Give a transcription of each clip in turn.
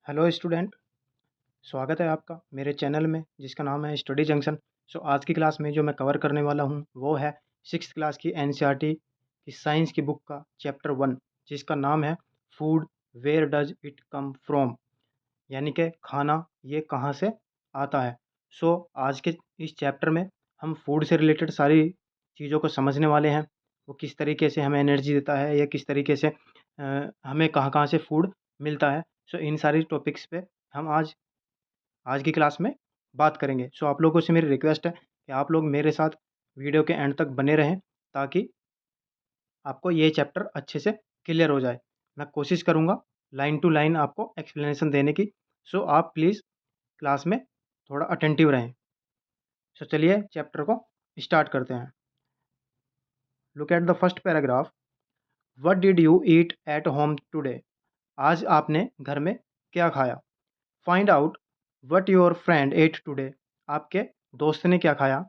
Hello student, स्वागत है आपका मेरे चैनल में जिसका नाम है स्टडी जंक्शन। आज की क्लास में जो मैं कवर करने वाला हूँ वो है सिक्स क्लास की एनसीईआरटी की साइंस की बुक का चैप्टर 1 जिसका नाम है food where does it come from, यानी कि खाना ये कहाँ से आता है। आज के इस चैप्टर में हम फूड से रिलेटेड सारी चीज़ों को समझने वाले हैं। वो किस तरीके से हमें एनर्जी देता है या किस तरीके से हमें कहाँ कहाँ से फूड मिलता है। इन सारी टॉपिक्स पे हम आज आज की क्लास में बात करेंगे। आप लोगों से मेरी रिक्वेस्ट है कि आप लोग मेरे साथ वीडियो के एंड तक बने रहें ताकि आपको ये चैप्टर अच्छे से क्लियर हो जाए। मैं कोशिश करूँगा लाइन टू लाइन आपको एक्सप्लेनेशन देने की। आप प्लीज़ क्लास में थोड़ा अटेंटिव रहें। चलिए चैप्टर को स्टार्ट करते हैं। Look at the first paragraph. What did you eat at home today? आज आपने घर में क्या खाया? Find out what your friend at today. आपके दोस्त ने क्या खाया?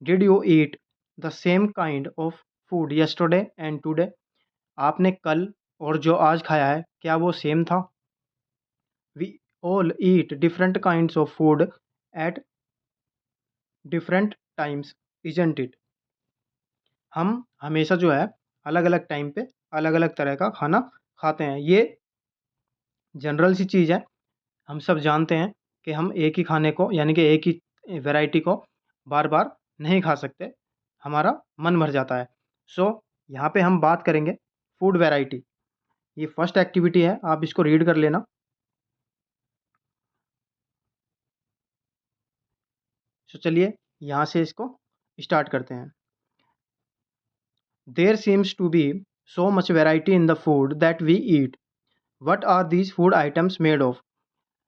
Did you eat the same kind of food yesterday and today? आपने कल और जो आज खाया है क्या वो सेम था? We all eat different kinds of food at different times, isn't it? हम हमेशा जो है अलग अलग टाइम पे अलग अलग तरह का खाना खाते हैं। ये जनरल सी चीज़ है। हम सब जानते हैं कि हम एक ही खाने को यानी कि एक ही वैरायटी को बार बार नहीं खा सकते, हमारा मन भर जाता है। यहाँ पे हम बात करेंगे फूड वैरायटी। ये फर्स्ट एक्टिविटी है, आप इसको रीड कर लेना। चलिए यहाँ से इसको स्टार्ट करते हैं। There seems to be so much variety in the food that we eat. What are these food items made of?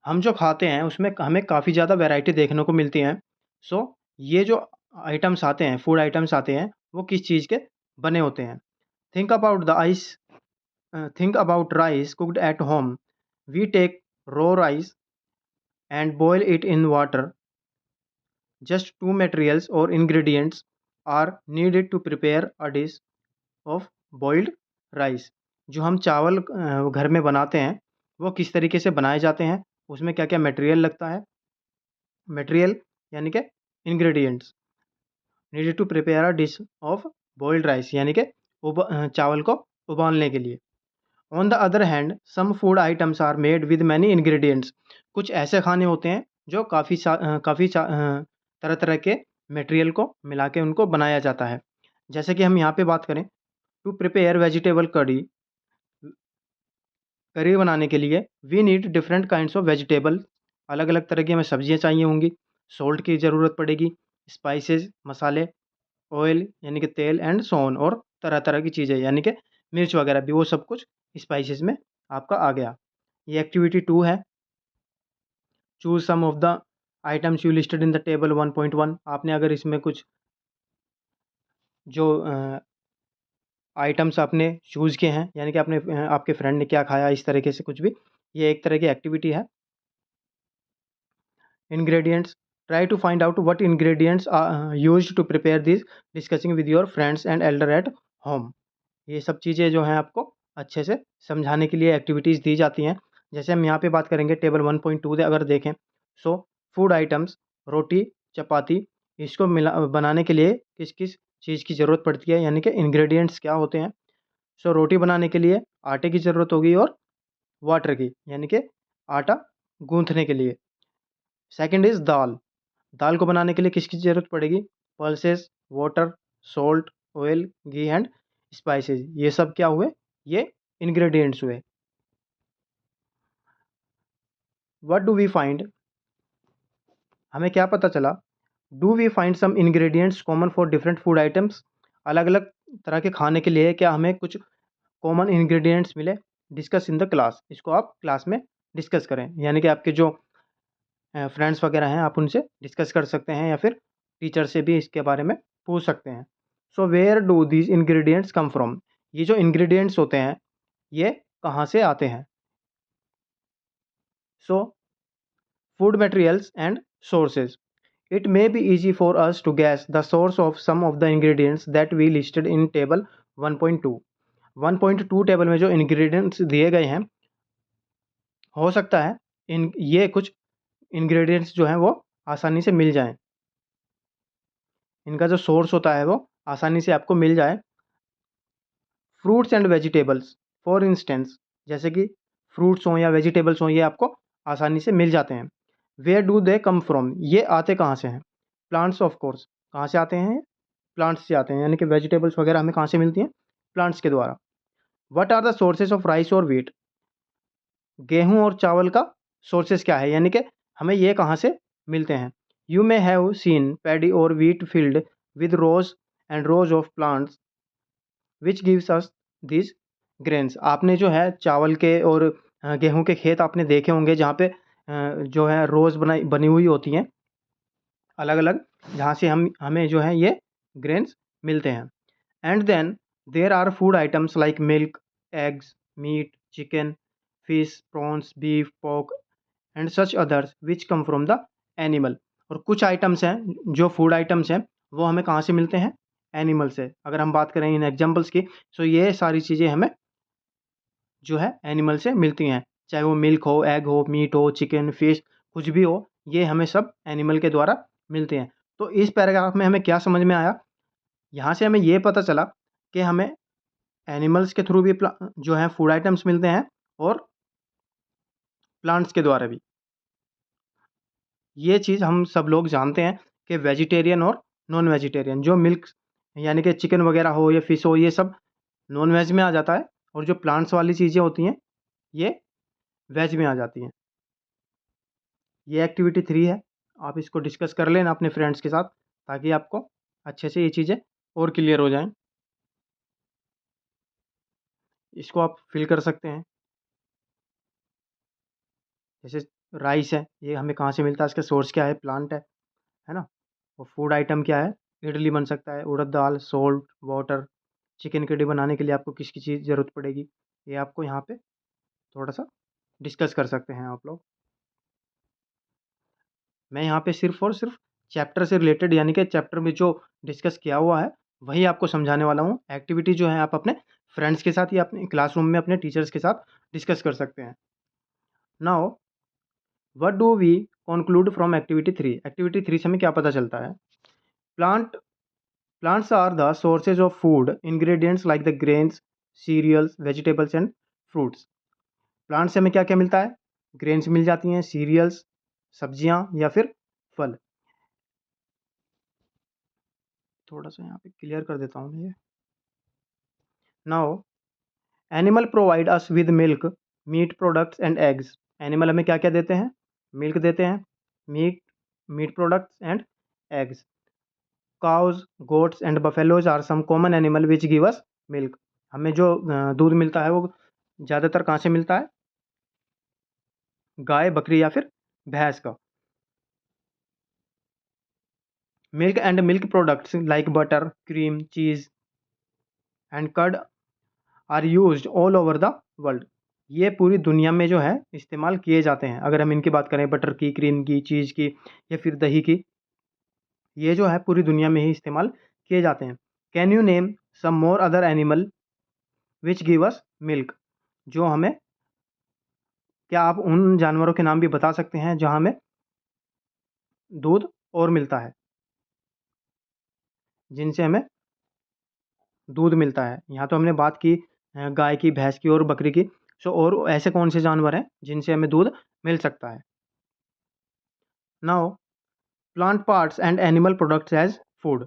हम जो खाते हैं उसमें हमें काफ़ी ज़्यादा वैरायटी देखने को मिलती हैं। ये जो आइटम्स आते हैं, फूड आइटम्स आते हैं, वो किस चीज़ के बने होते हैं? Think about the ice think about rice cooked at home. We take raw rice and boil it in water. Just two materials or ingredients are needed to prepare a dish of boiled rice. जो हम चावल घर में बनाते हैं वो किस तरीके से बनाए जाते हैं, उसमें क्या क्या मटेरियल लगता है? मटेरियल यानी कि ingredients. Needed to prepare a dish of boiled rice यानी कि चावल को उबालने के लिए। On the other hand some food items are made with many ingredients. कुछ ऐसे खाने होते हैं जो काफ़ी तरह तरह के मटेरियल को मिला के उनको बनाया जाता है। जैसे कि हम यहाँ पे बात करें, टू प्रिपेयर वेजिटेबल करी, करी बनाने के लिए we need different kinds of vegetable. अलग अलग तरह की हमें सब्जियाँ चाहिए होंगी। सोल्ट की ज़रूरत पड़ेगी, स्पाइसेस मसाले, ऑयल यानी कि तेल एंड सोन, और तरह तरह की चीज़ें यानी कि मिर्च वगैरह भी, वो सब कुछ स्पाइसेस में आपका आ गया। ये एक्टिविटी 2 है। Choose some of the items you listed in the table 1.1। आपने अगर इसमें कुछ जो आइटम्स आपने चूज़ किए हैं यानी कि आपके फ्रेंड ने क्या खाया, इस तरीके से कुछ भी, ये एक तरह की एक्टिविटी है। Ingredients, try to find out what ingredients are used to prepare this, discussing with your friends and elder at home. ये सब चीज़ें जो हैं आपको अच्छे से समझाने के लिए एक्टिविटीज़ दी जाती हैं। जैसे हम यहाँ पे बात करेंगे टेबल 1.2 से अगर देखें, सो फूड आइटम्स, रोटी, चपाती, इसको मिला बनाने के लिए किस किस चीज़ की ज़रूरत पड़ती है यानी कि इंग्रेडिएंट्स क्या होते हैं। रोटी बनाने के लिए आटे की ज़रूरत होगी और वाटर की, यानी कि आटा गूँथने के लिए। सेकंड इज़ दाल। दाल को बनाने के लिए किसकी ज़रूरत पड़ेगी? Pulses, water, salt, oil, ghee and spices. ये सब क्या हुए? ये इंग्रेडिएंट्स हुए। What do we find? हमें क्या पता चला? Do we find some ingredients common for different food items? अलग अलग तरह के खाने के लिए क्या हमें कुछ कॉमन इंग्रेडिएंट्स मिले? Discuss in the class. इसको आप क्लास में डिस्कस करें, यानी कि आपके जो फ्रेंड्स वगैरह हैं आप उनसे डिस्कस कर सकते हैं या फिर टीचर से भी इसके बारे में पूछ सकते हैं। Where do these ingredients come from? ये जो इंग्रेडिएंट्स होते हैं ये कहाँ से आते हैं? Food materials and sources. It may be easy for us to guess the source of some of the ingredients that we listed in table 1.2। 1.2 table में जो इंग्रेडिएंट्स दिए गए हैं, हो सकता है इन ये कुछ इंग्रेडिएंट्स जो हैं वो आसानी से मिल जाएँ। इनका जो सोर्स होता है वो आसानी से आपको मिल जाए। Fruits and vegetables for instance, जैसे कि फ्रूट्स हों या वेजिटेबल्स हों, ये आपको आसानी से मिल जाते हैं। Where do they come from, ये आते कहाँ से हैं? Plants of course. कहाँ से आते हैं? प्लांट्स से आते हैं, यानी कि वेजिटेबल्स वगैरह हमें कहाँ से मिलती हैं? प्लांट्स के द्वारा। What are the sources of rice और व्हीट, गेहूँ और चावल का सोर्सेज क्या है, यानी कि हमें ये कहाँ से मिलते हैं? You may have seen paddy और wheat field with rows and rows of plants which gives us this grains. आपने जो है चावल के और गेहूं के खेत आपने देखे होंगे, जहाँ पे जो है रोज बनी हुई होती हैं अलग अलग, जहाँ से हमें जो है ये ग्रेन्स मिलते हैं। And then there are food items like milk, eggs, meat, chicken, fish, prawns, beef, pork and such others which come from the animal. और कुछ आइटम्स हैं, जो फूड आइटम्स हैं, वो हमें कहाँ से मिलते हैं? एनिमल से। अगर हम बात करें इन एग्जांपल्स की, तो ये सारी चीज़ें हमें जो है एनिमल से मिलती हैं। चाहे वो मिल्क हो, एग हो, मीट हो, चिकन, फिश, कुछ भी हो, ये हमें सब एनिमल के द्वारा मिलते हैं। तो इस पैराग्राफ में हमें क्या समझ में आया? यहाँ से हमें ये पता चला कि हमें एनिमल्स के थ्रू भी जो है फूड आइटम्स मिलते हैं, और प्लांट्स के द्वारा भी। ये चीज़ हम सब लोग जानते हैं कि वेजिटेरियन और नॉन वेजिटेरियन, जो मिल्क यानी कि चिकन वगैरह हो या फिश हो, ये सब नॉन वेज में आ जाता है, और जो प्लांट्स वाली चीज़ें होती हैं ये वेज में आ जाती हैं। ये एक्टिविटी 3 है, आप इसको डिस्कस कर लेना अपने फ्रेंड्स के साथ, ताकि आपको अच्छे से ये चीज़ें और क्लियर हो जाएँ। इसको आप फिल कर सकते हैं। जैसे राइस है, ये हमें कहाँ से मिलता है? इसका सोर्स क्या है? प्लांट है ना? और फूड आइटम क्या है? इडली बन सकता है, उड़द दाल, सॉल्ट, वाटर। चिकन कड़ी बनाने के लिए आपको किसकी चीज़ ज़रूरत पड़ेगी? ये आपको यहाँ पे थोड़ा-सा डिस्कस कर सकते हैं आप लोग। मैं यहाँ पे सिर्फ़ और सिर्फ़ चैप्टर से रिलेटेड, यानी कि चैप्टर में जो डिस्कस किया हुआ है, वही आपको समझाने वाला हूँ। एक्टिविटी जो है आप अपने फ्रेंड्स के साथ या अपने क्लासरूम में अपने टीचर्स के साथ डिस्कस कर सकते हैं। Now what do we conclude from activity 3? Activity 3 से हमें क्या पता चलता है? Plant Plants are the sources of food ingredients like the grains, cereals, vegetables and fruits. Plant से हमें क्या क्या मिलता है? ग्रेन्स मिल जाती हैं, सीरियल्स, सब्जियां या फिर फल। थोड़ा सा यहाँ पे क्लियर कर देता हूँ मैं ये। Now animal provide us with milk, meat products and eggs. Animal हमें क्या क्या देते हैं? मिल्क देते हैं, meat, meat products and eggs. Cows, goats and buffaloes are some common animal which give us milk. हमें जो दूध मिलता है वो ज़्यादातर कहाँ से मिलता है? गाय, बकरी या फिर भैंस का। Milk and milk products like butter, cream, cheese and curd are used all over the world. ये पूरी दुनिया में जो है इस्तेमाल किए जाते हैं। अगर हम इनकी बात करें, बटर की, क्रीम की, चीज़ की या फिर दही की, ये जो है पूरी दुनिया में ही इस्तेमाल किए जाते हैं। Can you name some more other animal which give us milk? जो हमें, क्या आप उन जानवरों के नाम भी बता सकते हैं जहाँ हमें दूध और मिलता है, जिनसे हमें दूध मिलता है? यहाँ तो हमने बात की गाय की, भैंस की और बकरी की। सो और ऐसे कौन से जानवर हैं जिनसे हमें दूध मिल सकता है? Now plant parts and animal products as food.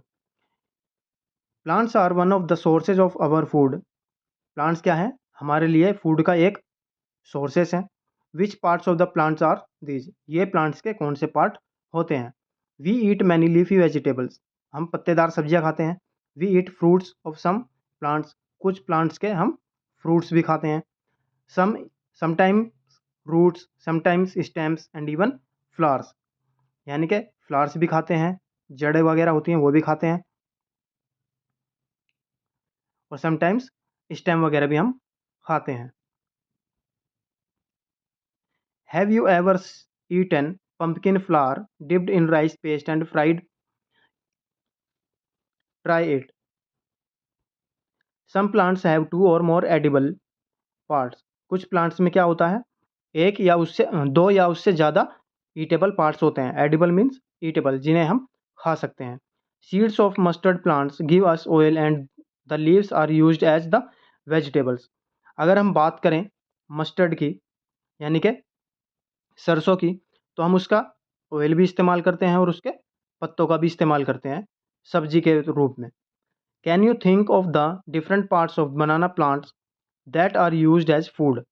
Plants are one of the sources of our food. Plants क्या है? हमारे लिए फूड का एक सोर्सेस हैं। Which parts of the plants are these? ये प्लांट्स के कौन से पार्ट होते हैं? We eat many leafy vegetables. हम पत्तेदार सब्जियां खाते हैं। We eat fruits of some plants. कुछ प्लांट्स के हम फ्रूट्स भी खाते हैं। सम sometimes roots, sometimes stems and even flowers. यानी कि फ्लावर्स भी खाते हैं, जड़ें वगैरह होती हैं वो भी खाते हैं, और समटाइम्स स्टेम वगैरह भी हम खाते हैं। Have you ever eaten pumpkin flour dipped in rice paste and fried? Try it. Some plants have two or more edible parts. कुछ प्लांट्स में क्या होता है? एक या उससे दो या उससे ज़्यादा ईटेबल पार्ट्स होते हैं। एडिबल मीन्स ईटेबल, जिन्हें हम खा सकते हैं। Seeds of mustard plants give us oil and the leaves are used as the vegetables. अगर हम बात करें मस्टर्ड की, यानी कि सरसों की, तो हम उसका ऑयल भी इस्तेमाल करते हैं और उसके पत्तों का भी इस्तेमाल करते हैं सब्जी के रूप में। Can you think of the different parts of banana plants that are used as food?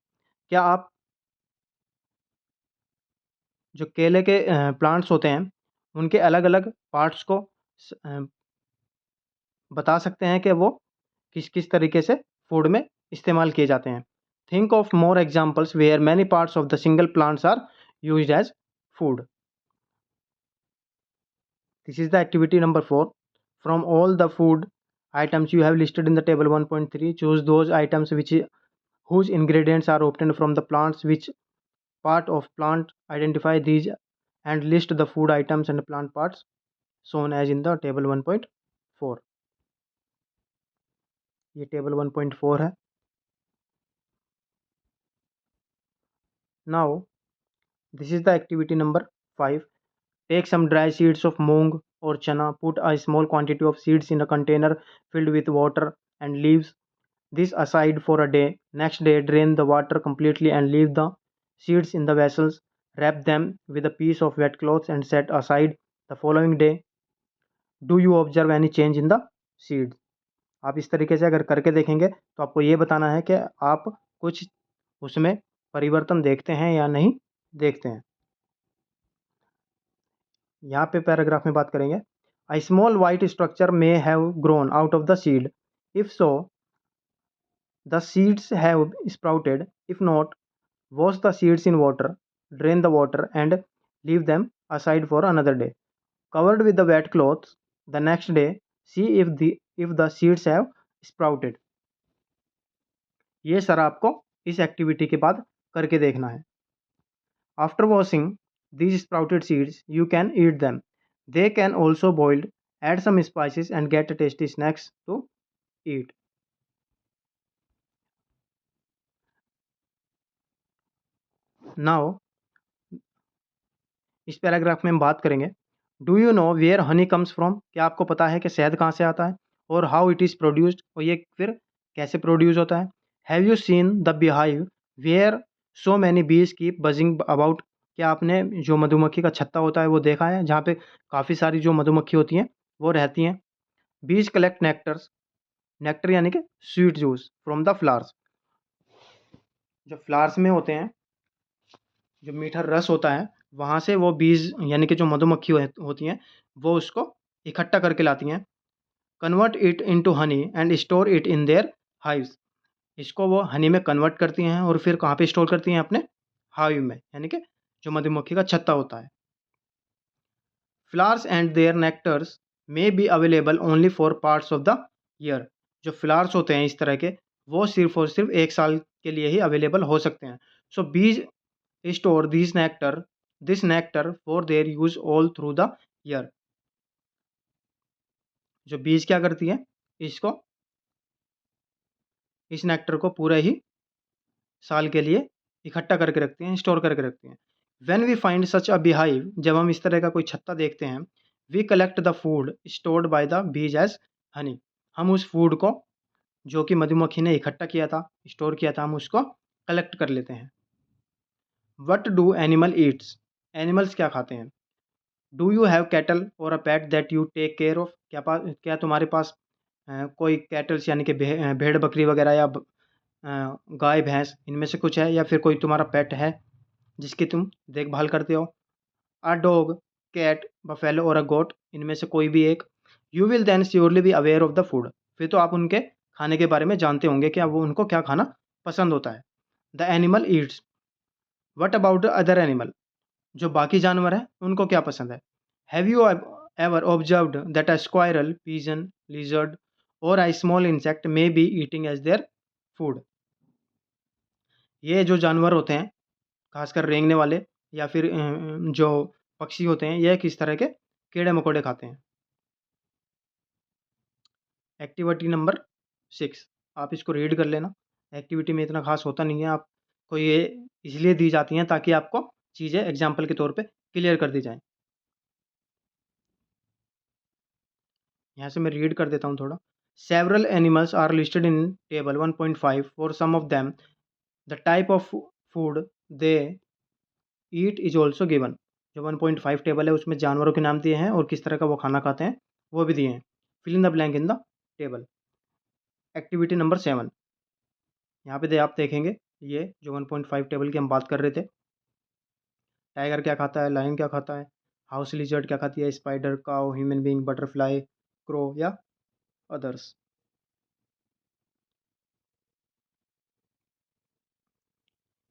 क्या आप जो केले के प्लांट्स होते हैं उनके अलग अलग पार्ट्स को बता सकते हैं कि वो किस किस तरीके से फूड में इस्तेमाल किए जाते हैं? Think of more examples where many parts of the single plants are used as food. This is the activity number 4. From all the food items you have listed in the table 1.3, choose those items whose ingredients are obtained from the plants. Which part of plant identify these and list the food items and plant parts shown as in the table 1.4. ये table 1.4 है. Now this is the activity number 5. Take some dry seeds of moong or chana, put a small quantity of seeds in a container filled with water and leaves this aside for a day. Next day, drain the water completely and leave the seeds in the vessels. Wrap them with a piece of wet cloth and set aside. The following day, do you observe any change in the seeds? आप इस तरीके से अगर करके देखेंगे तो आपको ये बताना है कि आप कुछ उसमें परिवर्तन देखते हैं या नहीं देखते हैं। यहाँ पे पैराग्राफ में बात करेंगे। A small white structure may have grown out of the seed. If so, the seeds have sprouted. If not, wash the seeds in water, drain the water, and leave them aside for another day. Covered with the wet cloths, the next day, see if the seeds have sprouted. ये sir आपको इस activity के बाद करके देखना है। After washing these sprouted seeds, you can eat them. They can also boiled, add some spices, and get tasty snacks to eat. Now, इस paragraph में हम बात करेंगे। Do you know where honey comes from? क्या आपको पता है कि शहद कहाँ से आता है? और हाउ इट इज़ प्रोड्यूस्ड, और ये फिर कैसे प्रोड्यूस होता है? Have you seen the beehive where so many bees keep buzzing about? क्या आपने जो मधुमक्खी का छत्ता होता है वो देखा है, जहाँ पे काफ़ी सारी जो मधुमक्खी होती हैं वो रहती हैं? बीज कलेक्ट नेक्टर्स, नेक्टर यानी कि sweet juice, from the flowers. जो फ्लावर्स में होते हैं, जो मीठा रस होता है, वहाँ से वो बीज यानी कि जो मधुमक्खी होती हैं वो उसको इकट्ठा करके लाती हैं। Convert it into honey and store it in their hives. इसको वो हनी में कन्वर्ट करती हैं और फिर कहाँ पे स्टोर करती हैं? अपने हाइव में, यानी कि जो मधुमक्खी का छत्ता होता है। Flowers and their nectars may be available only for parts of the year. जो फ्लावर्स होते हैं इस तरह के, वो सिर्फ और सिर्फ एक साल के लिए ही अवेलेबल हो सकते हैं। सो बीज store this nectar for their use all through the year. जो बीज क्या करती है, इसको, इस नेक्टर को पूरे ही साल के लिए इकट्ठा करके रखती हैं, स्टोर करके रखती हैं। When we find such a beehive, जब हम इस तरह का कोई छत्ता देखते हैं, we collect the food stored by the bees as honey. हम उस फूड को जो कि मधुमक्खी ने इकट्ठा किया था, स्टोर किया था, हम उसको कलेक्ट कर लेते हैं। What do animal eats? Animals क्या खाते हैं? डू यू हैव कैटल और a pet that you take care of? क्या तुम्हारे पास कोई कैटल्स यानी कि भेड़ बकरी वगैरह या गाय भैंस इनमें से कुछ है, या फिर कोई तुम्हारा पेट है जिसकी तुम देखभाल करते हो? अ डॉग, कैट, बफेलो और अ गोट, इनमें से कोई भी एक। You will then surely be aware of the food. फिर तो आप उनके खाने के बारे में जानते होंगे कि वो उनको क्या खाना पसंद होता है। The animal eats. What about the other animal? जो बाकी जानवर हैं उनको क्या पसंद है? Have you ever observed that a squirrel, pigeon, lizard और a small insect may be eating as their food? ये जो जानवर होते हैं, खासकर रेंगने वाले या फिर जो पक्षी होते हैं, ये किस तरह के कीड़े मकोड़े खाते हैं। एक्टिविटी नंबर 6, आप इसको रीड कर लेना। एक्टिविटी में इतना खास होता नहीं है, आपको ये इसलिए दी जाती हैं ताकि आपको चीज़ें एग्जाम्पल के तौर पे क्लियर कर दी जाएँ। यहाँ से मैं रीड कर देता हूँ थोड़ा। Several animals are listed in table 1.5 for some of them the type of food they eat is also given. जो 1.5 टेबल है उसमें जानवरों के नाम दिए हैं और किस तरह का वो खाना खाते हैं वो भी दिए हैं। Fill in the blank in the table. Activity number 7, यहाँ पे आप देखेंगे ये जो 1.5 टेबल की हम बात कर रहे थे। टाइगर क्या खाता है, लायन क्या खाता है, हाउस लिजर्ड क्या खाती है, spider, cow, human being, butterfly, crow या अदर्स।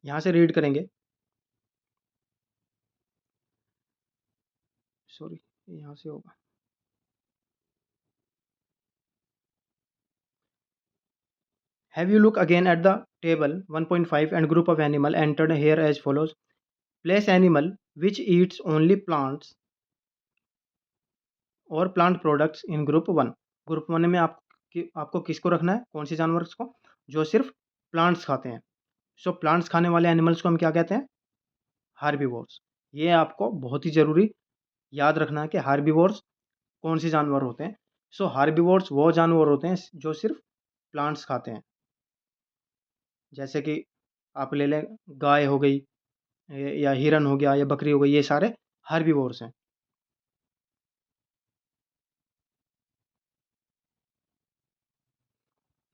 यहाँ से रीड करेंगे। सॉरी, यहाँ से होगा। Have you look again at the table 1.5 and group of animal entered here as follows. Place animal which eats only plants और plant products in group 1। Group 1 में आपको किसको रखना है, कौन से जानवर को, जो सिर्फ प्लांट्स खाते हैं। सो प्लांट्स खाने वाले एनिमल्स को हम क्या कहते हैं, हार्बीवोर्स। ये आपको बहुत ही ज़रूरी याद रखना है कि हार्बीवोर्स कौन से जानवर होते हैं। सो हार्बीवोर्स वो जानवर होते हैं जो सिर्फ प्लांट्स खाते हैं। जैसे कि आप ले लें, गाय हो गई या हिरन हो गया या बकरी हो गई, ये सारे हार्बीवोर्स हैं।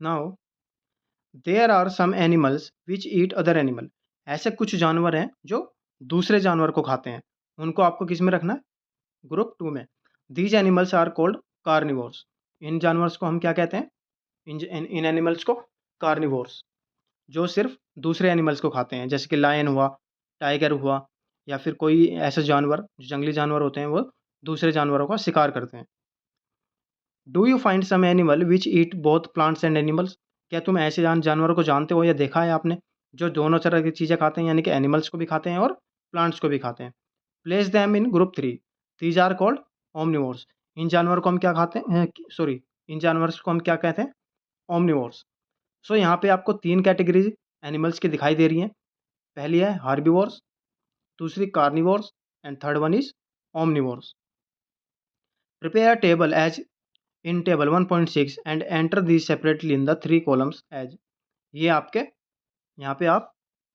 Now there are some animals which eat other animal. ऐसे कुछ जानवर हैं जो दूसरे जानवर को खाते हैं। उनको आपको किस में रखना है, ग्रुप 2 में। These animals are called carnivores. इन जानवर्स को हम क्या कहते हैं, इन एनिमल्स को कार्निवोर्स, जो सिर्फ दूसरे एनिमल्स को खाते हैं। जैसे कि लायन हुआ, टाइगर हुआ, या फिर कोई ऐसे जानवर जो जंगली जानवर होते हैं वो दूसरे जानवरों का शिकार करते हैं। Do you find some animal which eat both plants and animals. क्या तुम ऐसे जानवरों को जानते हो या देखा है आपने जो दोनों तरह की चीज़ें खाते हैं, यानी कि एनिमल्स को भी खाते हैं और प्लांट्स को भी खाते हैं। Place them in group 3। These are called omnivores. इन जानवरों को हम क्या खाते हैं, सॉरी, इन जानवर्स को हम क्या कहते हैं, ओमनिवोर्स। सो यहाँ पे आपको 3 कैटेगरीज एनिमल्स की दिखाई दे रही हैं। पहली है हार्बीवोर्स, दूसरी carnivores and third one is omnivores. Prepare table as in table 1.6 and enter these separately in the 3 columns as। ये आपके यहाँ पे आप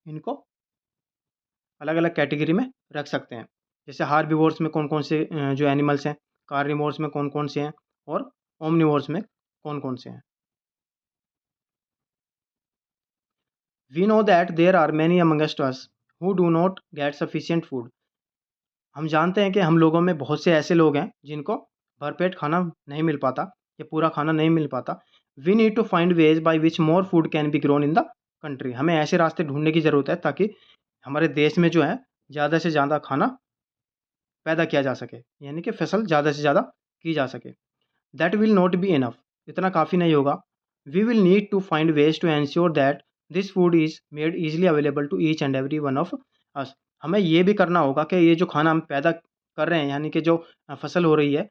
इनको अलग अलग कैटेगरी में रख सकते हैं। जैसे हार्बीवोर्स में कौन कौन से जो एनिमल्स हैं, कार्निवोर्स में कौन कौन से हैं, और ओमनिवोर्स में कौन कौन से हैं। We know that there are many amongst us who do not get sufficient food. हम जानते हैं कि हम लोगों में बहुत से ऐसे लोग हैं जिनको भरपेट खाना नहीं मिल पाता या पूरा खाना नहीं मिल पाता। We need to find ways by which more food can be grown in the country. हमें ऐसे रास्ते ढूंढने की ज़रूरत है ताकि हमारे देश में जो है ज़्यादा से ज़्यादा खाना पैदा किया जा सके, यानी कि फसल ज़्यादा से ज़्यादा की जा सके। That will not be enough. इतना काफ़ी नहीं होगा। We will need to find ways to ensure that this food is made easily available to each and every one of us. हमें ये भी करना होगा कि ये जो खाना हम पैदा कर रहे हैं, यानी कि जो फसल हो रही है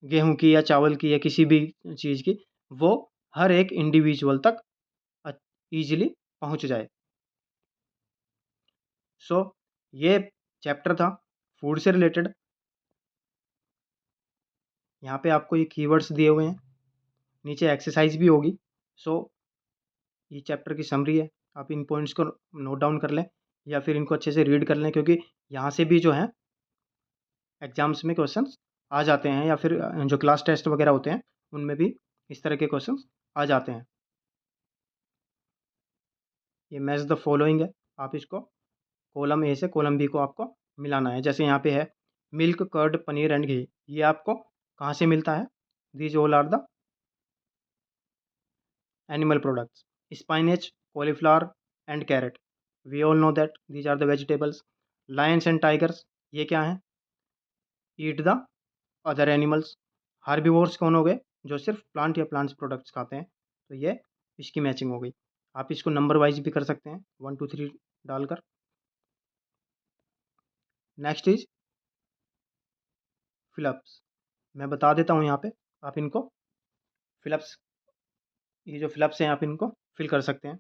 गेहूँ की या चावल की या किसी भी चीज़ की, वो हर एक इंडिविजुअल तक ईज़िली पहुँच जाए। सो ये चैप्टर था फूड से रिलेटेड। यहाँ पे आपको ये कीवर्ड्स दिए हुए हैं, नीचे एक्सरसाइज भी होगी। सो ये चैप्टर की समरी है। आप इन पॉइंट्स को नोट डाउन कर लें या फिर इनको अच्छे से रीड कर लें, क्योंकि यहाँ से भी जो है एग्जाम्स में क्वेश्चंस आ जाते हैं, या फिर जो क्लास टेस्ट वगैरह होते हैं उनमें भी इस तरह के क्वेश्चंस आ जाते हैं। ये मैच द फॉलोइंग है, आप इसको कॉलम ए से कॉलम बी को आपको मिलाना है। जैसे यहाँ पे है milk, curd, paneer and ghee, ये आपको कहाँ से मिलता है, these all are the animal products. Spinach, cauliflower and carrot, we all know that these are the vegetables. Lions and tigers, ये क्या है, eat the other animals. Herbivores कौन हो गए, जो सिर्फ प्लांट या प्लांट्स प्रोडक्ट्स खाते हैं, तो ये इसकी मैचिंग हो गई। आप इसको नंबर वाइज भी कर सकते हैं 1 2 3 डालकर। Next is fill-ups. मैं बता देता हूँ यहाँ पे, आप इनको फिलअप्स, ये जो फिलअप्स हैं आप इनको फिल कर सकते हैं।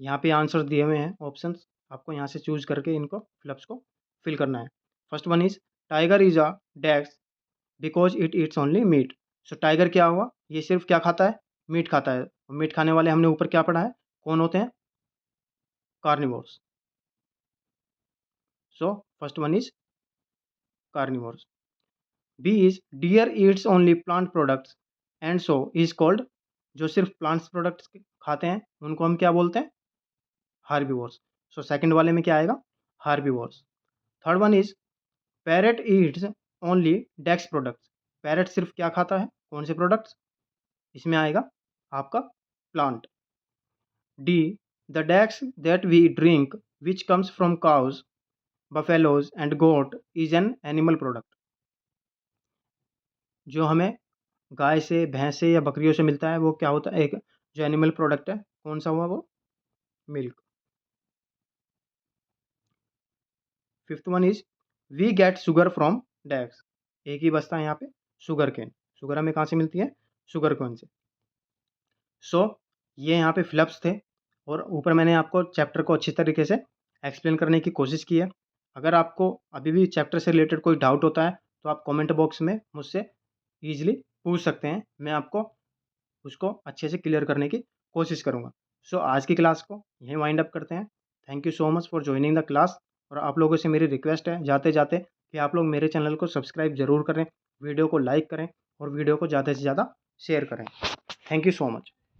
यहाँ पे आंसर दिए हुए हैं ऑप्शंस, आपको यहाँ से चूज करके इनको फिलअप्स को फिल करना है। First one is tiger is a dash because it eats only meat. So tiger क्या हुआ, ये सिर्फ क्या खाता है, मीट खाता है। मीट खाने वाले हमने ऊपर क्या पढ़ा है, कौन होते हैं, carnivores. So first one is carnivores. B is deer eats only plant products and so is called, जो सिर्फ प्लांट्स प्रोडक्ट्स खाते हैं उनको हम क्या बोलते हैं, हार्बीवोर्स। सो सेकंड वाले में क्या आएगा, herbivores. Third one is parrot eats only decks products. Parrot सिर्फ क्या खाता है, कौन से प्रोडक्ट्स, इसमें आएगा आपका plant. D the decks that we drink which comes from cows buffaloes and goat is an animal product. जो हमें गाय से, भैंस से या बकरियों से मिलता है वो क्या होता है, एक जो एनिमल प्रोडक्ट है, कौन सा हुआ वो, milk. Fifth one is we get sugar from decks. एक ही बचता है यहाँ पे, शुगर केन। शुगर हमें कहाँ से मिलती है, शुगर केन से। सो ये यहाँ पे फ्लप्स थे, और ऊपर मैंने आपको चैप्टर को अच्छी तरीके से एक्सप्लेन करने की कोशिश की है। अगर आपको अभी भी चैप्टर से रिलेटेड कोई डाउट होता है तो आप कमेंट बॉक्स में मुझसे ईजिली पूछ सकते हैं, मैं आपको उसको अच्छे से क्लियर करने की कोशिश करूँगा। सो आज की क्लास को यहीं वाइंड अप करते हैं। Thank you so much for joining the class. और आप लोगों से मेरी रिक्वेस्ट है जाते जाते कि आप लोग मेरे चैनल को सब्सक्राइब ज़रूर करें, वीडियो को लाइक करें और वीडियो को ज़्यादा से ज़्यादा शेयर करें। Thank you so much.